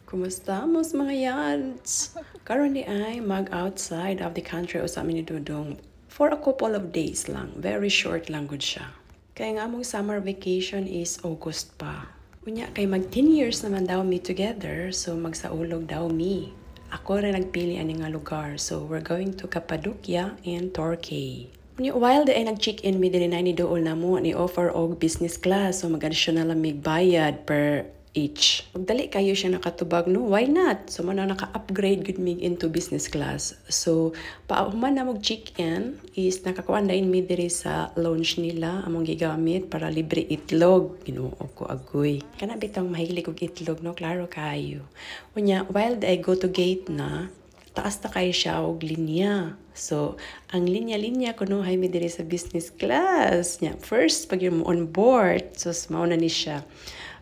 Kumusta mos mga yads? Currently ay mag-outside of the country o sa amin ni Dudong for a couple of days lang. Very short lang good siya. Kaya nga among summer vacation is August pa. Unya kay mag 10 years naman daw me together, so magsaulog daw me. Ako rin nagpili ani nga lugar, so we're going to Cappadocia and Torquay. While ay nag-check-in mi dili na ni dool na mo ni offer og business class, so mag-additional lang mig bayad per each. Pagdali kayo siya nakatubag, no? Why not? So, man naka-upgrade good mig into business class. So, pauman na mag-check-in is nakakuha na in midiri sa lounge nila among gigamit para libre itlog. Ginuo ko agoy. Kana bitang mahilig og itlog, no? Klaro kayo. Unya, while I go to gate na, taas na kayo siya og linya. So, ang linya-linya ko no, hay mi diri sa business class. Nya, first, pag yung on board, so, mauna ni siya.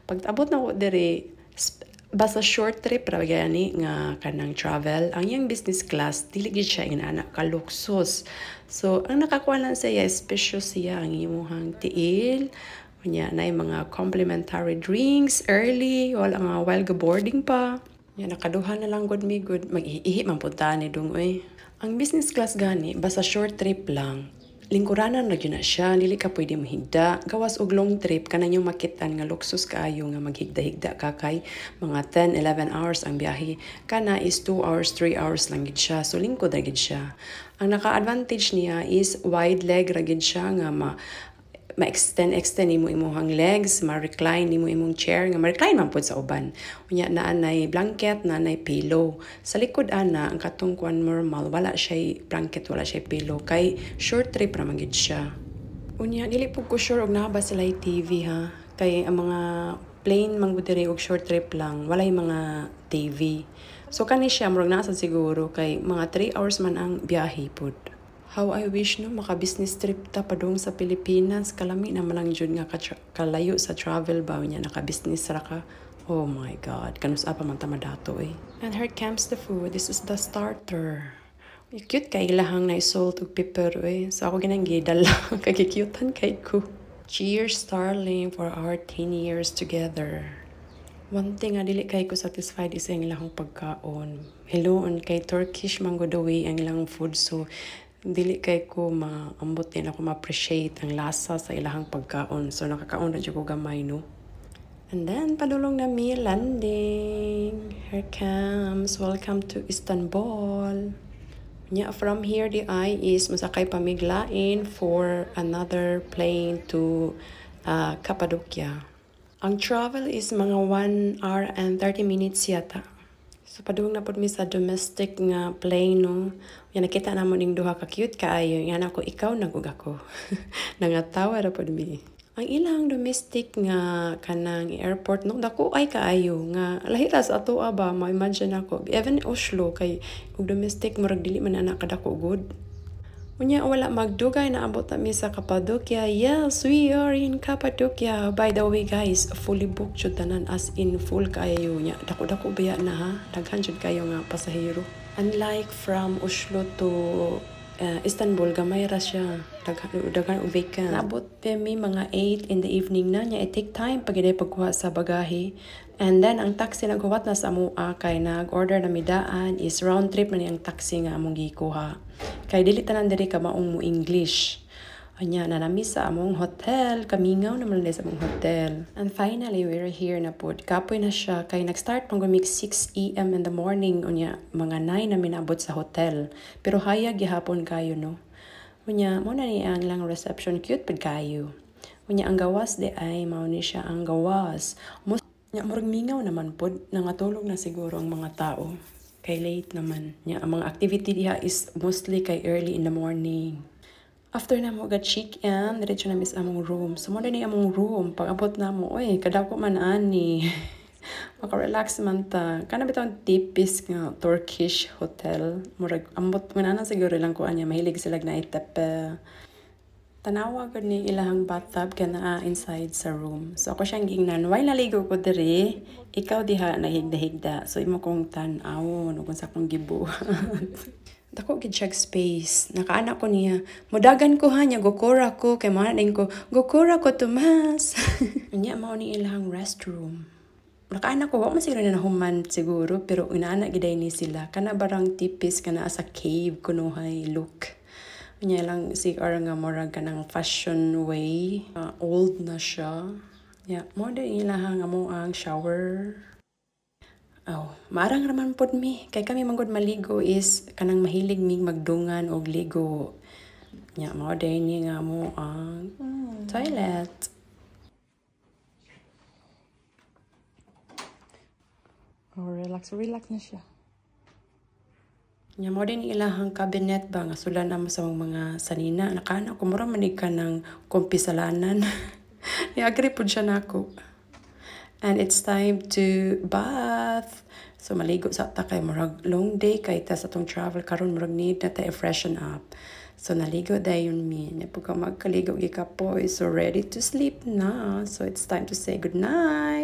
Pag abot na ko diri, basta short trip ra gani nga kanang travel, ang yung business class dili gid siya inana ka luxus. So ang nakakuha lang siya special siya ang imong tiil, unya na mga complimentary drinks early, wala nga while boarding pa. Ya nakaduha na lang good me good mag-iihi man punta ni dong oy. Ang business class gani basta short trip lang. Lingkuranan na na siya, dili ka pwede mahigda. Gawas og long trip, kanan yung makitan nga luksus kaayo nga maghigda-higda ka kay mga 10-11 hours ang biyahe. Kana is 2 hours, 3 hours lang gid siya. So lingkod ra gid siya. Ang naka-advantage niya is wide leg ra gid siya nga ma-extend nimo imong legs, ma-recline nimo imong chair, nga ma-recline man pod sa uban. Unya naanay blanket, naanay pillow. Sa likod ana ang katong kwan normal, wala siya blanket, wala siya pillow kay short trip ra man gid siya. Unya dili pud ko sure og naa ba sila TV ha. Kay ang mga plain man gud diri og short trip lang, walay mga TV. So kani siya murag naa sad siguro kay mga 3 hours man ang biyahe pod. How I wish no maka-business trip ta padung sa Pilipinas, kalami naman lang jud nga kalayo sa travel ba niya naka-business ra ka. Oh my god, kanus apa man ta madato eh. And here comes the food. This is the starter. Cute kay ilahang na salt ug pepper eh. So ako ginang gidala kay cutean kay ko. Cheers darling for our 10 years together. One thing nga dili kay ko satisfied is ang ilang pagkaon. Hello on kay Turkish mango the way ang ilang food, so dili kay ko maambot din ako ma-appreciate ang lasa sa ilahang pagkaon. So nakakaon na ko gamay no. And then padulong na mi landing. Here comes. Welcome to Istanbul. Yeah, from here the eye is masakay pamiglain for another plane to Cappadocia. Ang travel is mga 1 hour and 30 minutes yata. So padung na pod mi sa domestic nga plane no. Yan nakita namon ning duha ka cute kaayo. Yan ako ikaw nagug ako. Nangatawa ra pod mi. Ang ilang domestic nga kanang airport no dako ay kaayo nga lahi ra sa ato ba ma-imagine ako. Even Oslo kay og domestic murag dili man ana kadako good. Unya wala magdugay na abot mi sa Cappadocia. Yes, we are in Cappadocia. By the way guys, fully booked jud tanan as in full kayo nya. Dako-dako baya na ha. Daghan jud kayo nga pasahero. Unlike from Oslo to Istanbul, gamay ra siya. Daghan og vacant. Nabot mi mga 8 in the evening na nya. It take time pag pagkuha sa bagahe. And then ang taxi naghuwat na sa amua kay nag-order na midaan is round trip na niyang taxi nga among gikuha. Kay dili tanan diri ka maong mo English. Anya na nami sa among hotel, kamingaw naman sa among hotel. And finally we're here na pod. Kapoy na siya kay nag-start pang gumik 6 AM in the morning. Unya mga 9 na minabot sa hotel. Pero hayag gihapon kayo no. Unya mo na ni ang lang reception, cute pud kayo. Unya ang gawas de ay mao ni siya ang gawas. Nya murag mingaw naman pod, nangatulog na siguro ang mga tao. Kay late naman. Nya ang mga activity diha is mostly kay early in the morning. After na mo check-in, diretso na miss among room. So mo ni among room, pag abot na mo, oy, kadako man ani. Maka-relax man ta. Kana bitong tipis nga Turkish hotel. Murag ambot man ana siguro lang ko anya mahilig sila na itepe. Tanawa ko ni ilahang bathtub kana inside sa room. So ako siyang gingnan, why naligo ko diri? Ikaw diha nahigda-higda. So imo kong tan-awon kung sa kong gibuhat. Dako gid siya space. Nakaanak ko niya. Mudagan ko ha niya gokora ko kay mga ko. Gokora ko Tomas. Anya mao ni ilahang restroom. Nakaana ko, wak man siguro na nahuman siguro, pero inaana giday ni sila. Kana barang tipis, kana asa cave, kunuhay look. Kanya lang siguro nga murag ka ng fashion way. Old na siya. Yeah, more than ilaha nga mo ang shower. Oh, marang raman pod mi. Kay kami manggod maligo is kanang mahilig mi magdungan og ligo. Yeah, more than nga mo ang toilet. Oh, relax na siya. Nya mo din ilahang cabinet ba nga sulan na mo sa mga sanina. Nakana ko mura manig ka ng kumpisalanan. Ni-agree po siya nako. And it's time to bath. So maligo sa ta kay murag long day kay ta sa tong travel karon murag need na ta freshen up. So naligo dayon mi. Pagka magkaligo gikapoy, so ready to sleep na. So it's time to say good night.